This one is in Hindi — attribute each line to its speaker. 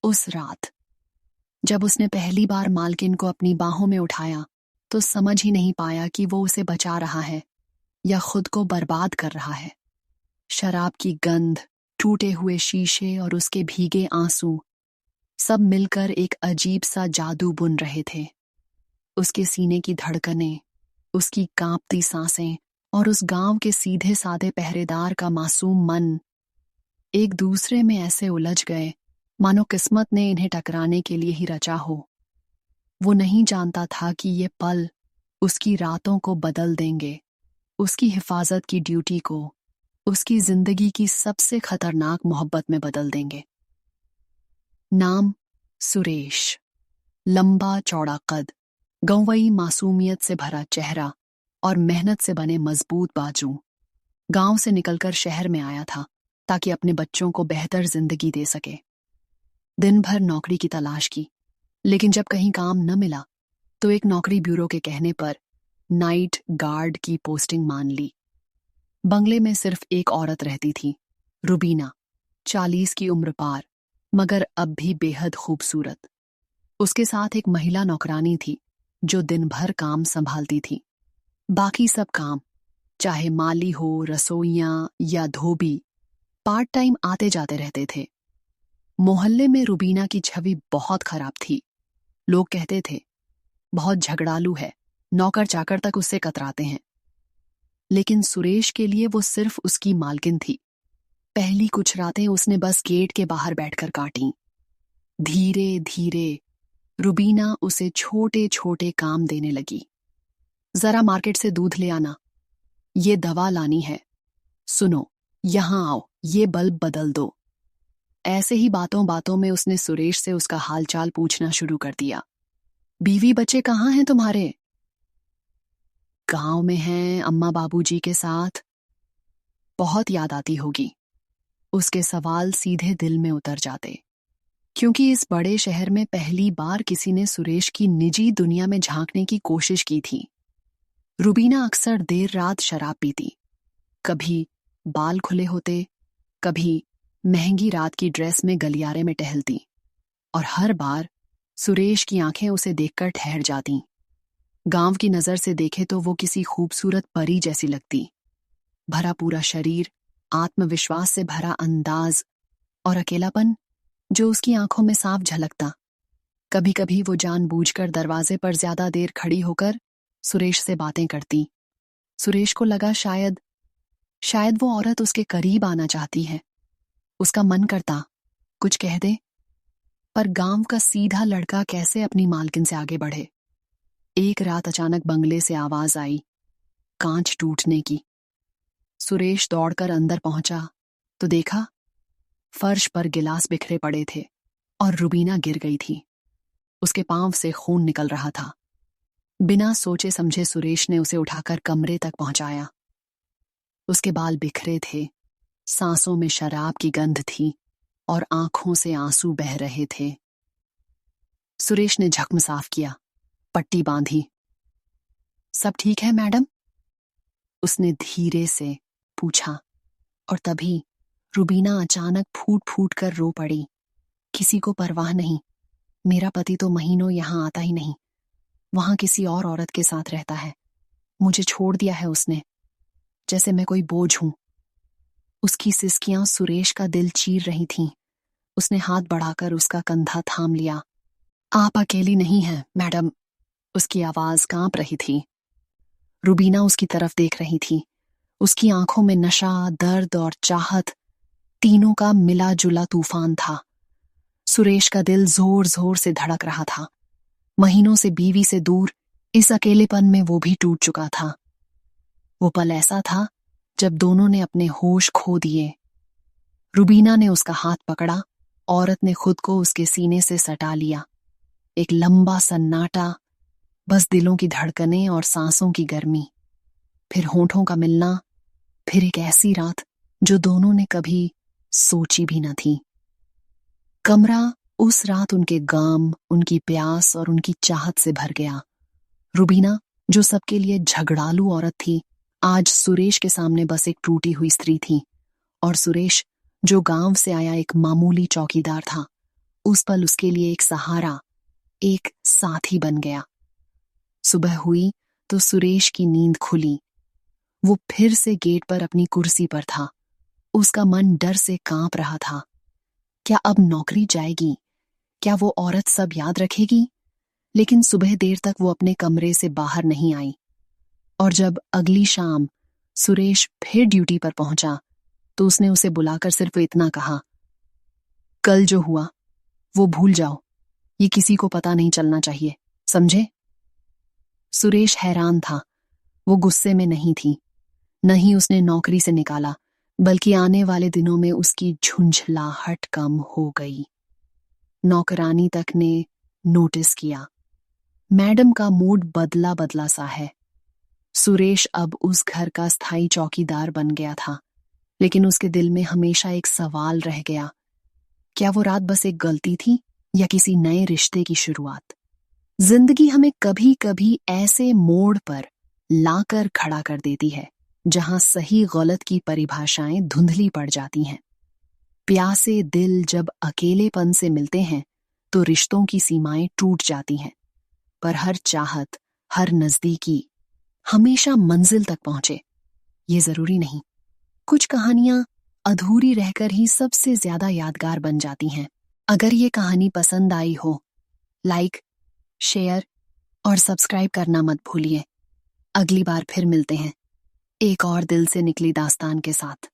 Speaker 1: उस रात जब उसने पहली बार मालकिन को अपनी बाहों में उठाया तो समझ ही नहीं पाया कि वो उसे बचा रहा है या खुद को बर्बाद कर रहा है। शराब की गंध, टूटे हुए शीशे और उसके भीगे आंसू सब मिलकर एक अजीब सा जादू बुन रहे थे। उसके सीने की धड़कनें, उसकी कांपती सांसें और उस गांव के सीधे साधे पहरेदार का मासूम मन एक दूसरे में ऐसे उलझ गए मानो किस्मत ने इन्हें टकराने के लिए ही रचा हो। वो नहीं जानता था कि ये पल उसकी रातों को बदल देंगे, उसकी हिफाजत की ड्यूटी को उसकी जिंदगी की सबसे खतरनाक मोहब्बत में बदल देंगे। नाम सुरेश, लंबा चौड़ा कद, गंवई मासूमियत से भरा चेहरा और मेहनत से बने मजबूत बाजू। गांव से निकलकर शहर में आया था ताकि अपने बच्चों को बेहतर जिंदगी दे सके। दिन भर नौकरी की तलाश की, लेकिन जब कहीं काम न मिला तो एक नौकरी ब्यूरो के कहने पर नाइट गार्ड की पोस्टिंग मान ली। बंगले में सिर्फ एक औरत रहती थी, रुबीना, 40 की उम्र पार, मगर अब भी बेहद खूबसूरत। उसके साथ एक महिला नौकरानी थी जो दिन भर काम संभालती थी। बाकी सब काम, चाहे माली हो, रसोइयां या धोबी, पार्ट टाइम आते जाते रहते थे। मोहल्ले में रुबीना की छवि बहुत खराब थी। लोग कहते थे बहुत झगड़ालू है, नौकर चाकर तक उससे कतराते हैं। लेकिन सुरेश के लिए वो सिर्फ उसकी मालकिन थी। पहली कुछ रातें उसने बस गेट के बाहर बैठकर काटी। धीरे धीरे रुबीना उसे छोटे छोटे काम देने लगी। जरा मार्केट से दूध ले आना, ये दवा लानी है, सुनो यहां आओ, ये बल्ब बदल दो। ऐसे ही बातों बातों में उसने सुरेश से उसका हालचाल पूछना शुरू कर दिया। बीवी बच्चे कहाँ हैं तुम्हारे? गांव में हैं, अम्मा बाबूजी के साथ। बहुत याद आती होगी। उसके सवाल सीधे दिल में उतर जाते, क्योंकि इस बड़े शहर में पहली बार किसी ने सुरेश की निजी दुनिया में झांकने की कोशिश की थी। रुबीना अक्सर देर रात शराब पीती, कभी बाल खुले होते, कभी महंगी रात की ड्रेस में गलियारे में टहलती, और हर बार सुरेश की आंखें उसे देखकर ठहर जातीं। गांव की नजर से देखे तो वो किसी खूबसूरत परी जैसी लगती। भरा पूरा शरीर, आत्मविश्वास से भरा अंदाज और अकेलापन जो उसकी आंखों में साफ झलकता। कभी कभी वो जानबूझकर दरवाजे पर ज्यादा देर खड़ी होकर सुरेश से बातें करती। सुरेश को लगा शायद वो औरत उसके करीब आना चाहती है। उसका मन करता कुछ कह दे, पर गांव का सीधा लड़का कैसे अपनी मालकिन से आगे बढ़े। एक रात अचानक बंगले से आवाज आई, कांच टूटने की। सुरेश दौड़कर अंदर पहुंचा तो देखा फर्श पर गिलास बिखरे पड़े थे और रुबीना गिर गई थी। उसके पांव से खून निकल रहा था। बिना सोचे समझे सुरेश ने उसे उठाकर कमरे तक पहुंचाया। उसके बाल बिखरे थे, सांसों में शराब की गंध थी और आंखों से आंसू बह रहे थे। सुरेश ने जख्म साफ किया, पट्टी बांधी। सब ठीक है मैडम? उसने धीरे से पूछा, और तभी रुबीना अचानक फूट फूट कर रो पड़ी। किसी को परवाह नहीं, मेरा पति तो महीनों यहां आता ही नहीं, वहां किसी और औरत के साथ रहता है। मुझे छोड़ दिया है उसने, जैसे मैं कोई बोझ हूं। उसकी सिसकियां सुरेश का दिल चीर रही थीं। उसने हाथ बढ़ाकर उसका कंधा थाम लिया। आप अकेली नहीं हैं मैडम, उसकी आवाज कांप रही थी। रुबीना उसकी तरफ देख रही थी। उसकी आंखों में नशा, दर्द और चाहत, तीनों का मिला जुला तूफान था। सुरेश का दिल जोर जोर से धड़क रहा था। महीनों से बीवी से दूर इस अकेलेपन में वो भी टूट चुका था। वो पल ऐसा था जब दोनों ने अपने होश खो दिए। रुबीना ने उसका हाथ पकड़ा, औरत ने खुद को उसके सीने से सटा लिया। एक लंबा सन्नाटा, बस दिलों की धड़कनें और सांसों की गर्मी, फिर होठों का मिलना, फिर एक ऐसी रात जो दोनों ने कभी सोची भी न थी। कमरा उस रात उनके गम, उनकी प्यास और उनकी चाहत से भर गया। रुबीना, जो सबके लिए झगड़ालू औरत थी, आज सुरेश के सामने बस एक टूटी हुई स्त्री थी, और सुरेश, जो गांव से आया एक मामूली चौकीदार था, उस पल उसके लिए एक सहारा, एक साथी बन गया। सुबह हुई तो सुरेश की नींद खुली। वो फिर से गेट पर अपनी कुर्सी पर था। उसका मन डर से कांप रहा था। क्या अब नौकरी जाएगी? क्या वो औरत सब याद रखेगी? लेकिन सुबह देर तक वो अपने कमरे से बाहर नहीं आई। और जब अगली शाम सुरेश फिर ड्यूटी पर पहुंचा तो उसने उसे बुलाकर सिर्फ इतना कहा, कल जो हुआ वो भूल जाओ, ये किसी को पता नहीं चलना चाहिए, समझे? सुरेश हैरान था। वो गुस्से में नहीं थी, न ही उसने नौकरी से निकाला, बल्कि आने वाले दिनों में उसकी झुंझलाहट कम हो गई। नौकरानी तक ने नोटिस किया, मैडम का मूड बदला बदला सा है। सुरेश अब उस घर का स्थायी चौकीदार बन गया था, लेकिन उसके दिल में हमेशा एक सवाल रह गया, क्या वो रात बस एक गलती थी या किसी नए रिश्ते की शुरुआत? जिंदगी हमें कभी कभी ऐसे मोड़ पर लाकर खड़ा कर देती है जहां सही गलत की परिभाषाएं धुंधली पड़ जाती हैं। प्यासे दिल जब अकेलेपन से मिलते हैं तो रिश्तों की सीमाएं टूट जाती हैं, पर हर चाहत, हर नजदीकी हमेशा मंजिल तक पहुंचे, ये जरूरी नहीं। कुछ कहानियां अधूरी रहकर ही सबसे ज्यादा यादगार बन जाती हैं। अगर ये कहानी पसंद आई हो, लाइक, शेयर और सब्सक्राइब करना मत भूलिए। अगली बार फिर मिलते हैं एक और दिल से निकली दास्तान के साथ।